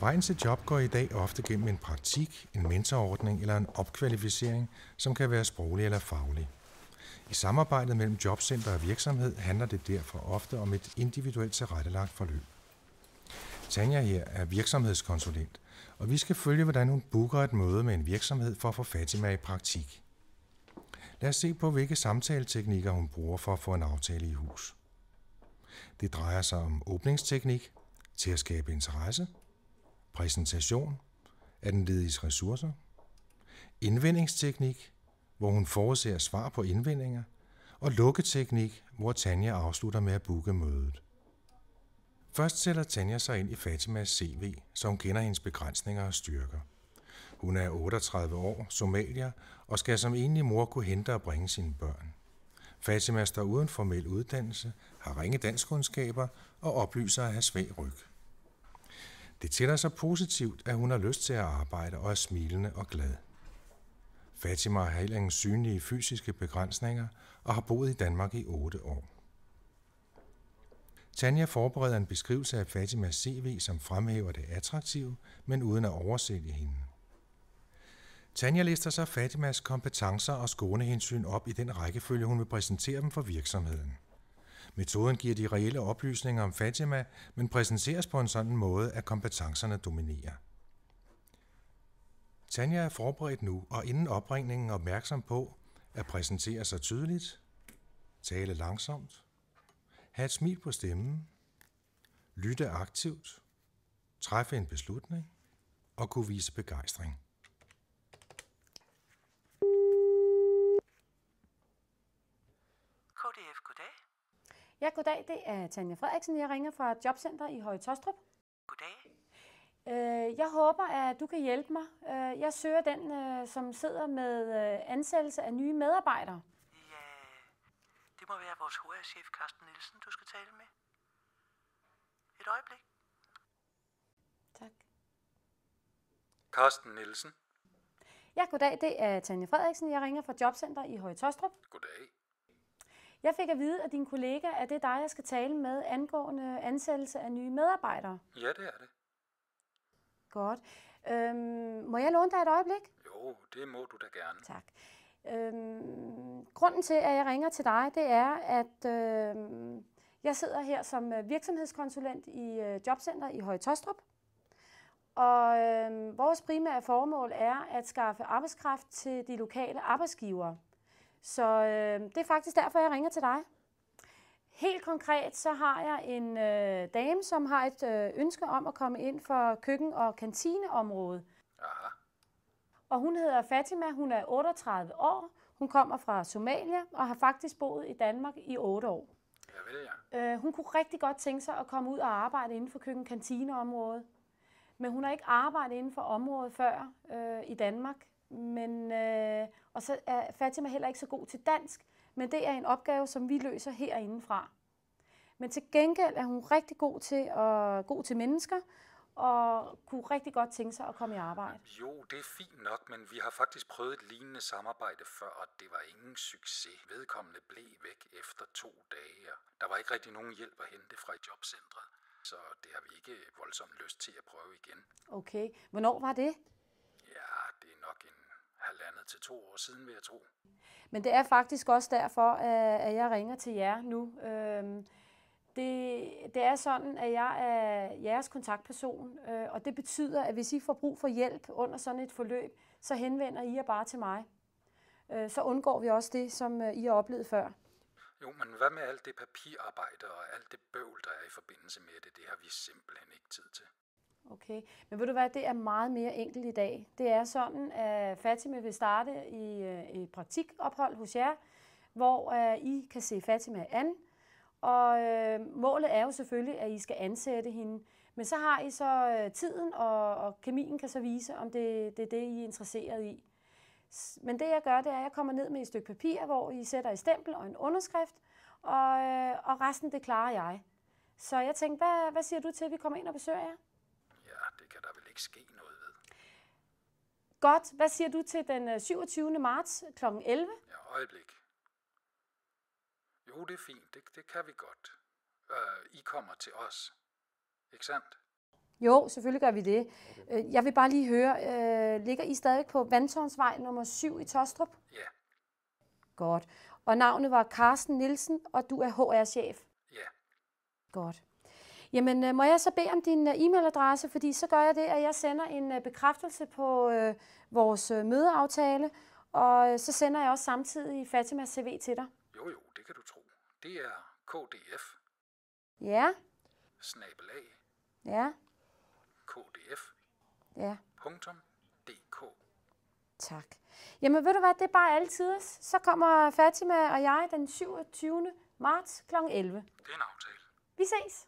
Vejen til job går i dag ofte gennem en praktik, en mentorordning eller en opkvalificering, som kan være sproglig eller faglig. I samarbejdet mellem jobcenter og virksomhed handler det derfor ofte om et individuelt tilrettelagt forløb. Tanja her er virksomhedskonsulent, og vi skal følge, hvordan hun booker et møde med en virksomhed for at få Fatima i praktik. Lad os se på, hvilke samtaleteknikker hun bruger for at få en aftale i hus. Det drejer sig om åbningsteknik til at skabe interesse, præsentation af den lediges ressourcer, indvendingsteknik, hvor hun forudser svar på indvendinger, og lukketeknik, hvor Tanja afslutter med at booke mødet. Først sætter Tanja sig ind i Fatimas CV, så hun kender hendes begrænsninger og styrker. Hun er 38 år, somalier, og skal som enlig mor kunne hente og bringe sine børn. Fatima står uden formel uddannelse, har ringe danskkundskaber og oplyser at have svag ryg. Det tæller sig positivt, at hun har lyst til at arbejde og er smilende og glad. Fatima har heller ingen synlige fysiske begrænsninger og har boet i Danmark i 8 år. Tanja forbereder en beskrivelse af Fatimas CV, som fremhæver det attraktive, men uden at oversælge hende. Tanja lister så Fatimas kompetencer og skånehensyn op i den rækkefølge, hun vil præsentere dem for virksomheden. Metoden giver de reelle oplysninger om Fatima, men præsenteres på en sådan måde, at kompetencerne dominerer. Tanja er forberedt nu, og inden opringningen opmærksom på at præsentere sig tydeligt, tale langsomt, have et smil på stemmen, lytte aktivt, træffe en beslutning og kunne vise begejstring. KDF, goddag. Ja, goddag. Det er Tanja Frederiksen. Jeg ringer fra Jobcenter i Høje Taastrup. Goddag. Jeg håber, at du kan hjælpe mig. Jeg søger den, som sidder med ansættelse af nye medarbejdere. Ja, det må være vores HR-chef, Carsten Nielsen, du skal tale med. Et øjeblik. Tak. Carsten Nielsen. Ja, goddag. Det er Tanja Frederiksen. Jeg ringer fra Jobcenter i Høje Taastrup. Goddag. Jeg fik at vide af din kollega, at det er dig, jeg skal tale med angående ansættelse af nye medarbejdere. Ja, det er det. Godt. Må jeg låne dig et øjeblik? Jo, det må du da gerne. Tak. Grunden til, at jeg ringer til dig, det er, at jeg sidder her som virksomhedskonsulent i Jobcenter i Høje Taastrup. Og vores primære formål er at skaffe arbejdskraft til de lokale arbejdsgivere. Så det er faktisk derfor, jeg ringer til dig. Helt konkret så har jeg en dame, som har et ønske om at komme ind for køkken- og kantineområdet. Aha. Og hun hedder Fatima, hun er 38 år, hun kommer fra Somalia og har faktisk boet i Danmark i 8 år. Ja, vel ja. Hun kunne rigtig godt tænke sig at komme ud og arbejde inden for køkken-kantineområdet. Men hun har ikke arbejdet inden for området før i Danmark. Og så er Fatima heller ikke så god til dansk, men det er en opgave, som vi løser herindefra. Men til gengæld er hun rigtig god til mennesker, og kunne rigtig godt tænke sig at komme i arbejde. Jo, det er fint nok, men vi har faktisk prøvet et lignende samarbejde før, og det var ingen succes. Vedkommende blev væk efter 2 dage, og der var ikke rigtig nogen hjælp at hente fra jobcentret. Så det har vi ikke voldsomt lyst til at prøve igen. Okay. Hvornår var det? Ja, det er nok 1,5 til 2 år siden, vil jeg tro. Men det er faktisk også derfor, at jeg ringer til jer nu. Det er sådan, at jeg er jeres kontaktperson, og det betyder, at hvis I får brug for hjælp under sådan et forløb, så henvender I jer bare til mig. Så undgår vi også det, som I har oplevet før. Jo, men hvad med alt det papirarbejde og alt det bøvl, der er i forbindelse med det? Det har vi simpelthen ikke tid til. Okay, men ved du hvad, det er meget mere enkelt i dag. Det er sådan, at Fatima vil starte i et praktikophold hos jer, hvor I kan se Fatima an. Og målet er jo selvfølgelig, at I skal ansætte hende. Men så har I så tiden, og kemien kan så vise, om det er det, I er interesseret i. Men det jeg gør, det er, at jeg kommer ned med et stykke papir, hvor I sætter et stempel og en underskrift, og resten det klarer jeg. Så jeg tænkte, hvad siger du til, at vi kommer ind og besøger jer? Ja, det kan der vel ikke ske noget ved. Godt. Hvad siger du til den 27. marts kl. 11? Ja, øjeblik. Jo, det er fint. Det kan vi godt. I kommer til os. Ikke sandt? Jo, selvfølgelig gør vi det. Jeg vil bare lige høre, ligger I stadig på Vandtårnsvej nummer 7 i Tostrup? Ja, Godt. Og navnet var Carsten Nielsen, og du er HR-chef? ja. Godt. Jamen, må jeg så bede om din e-mailadresse, fordi så gør jeg det, at jeg sender en bekræftelse på vores mødeaftale, og så sender jeg også samtidig Fatimas CV til dig. Jo, det kan du tro. Det er kdf, Ja, snabelag, ja, ja, kdf.dk. tak. Jamen, ved du hvad, det er bare altid. Så kommer Fatima og jeg den 27. marts kl. 11. Det er en aftale. Vi ses!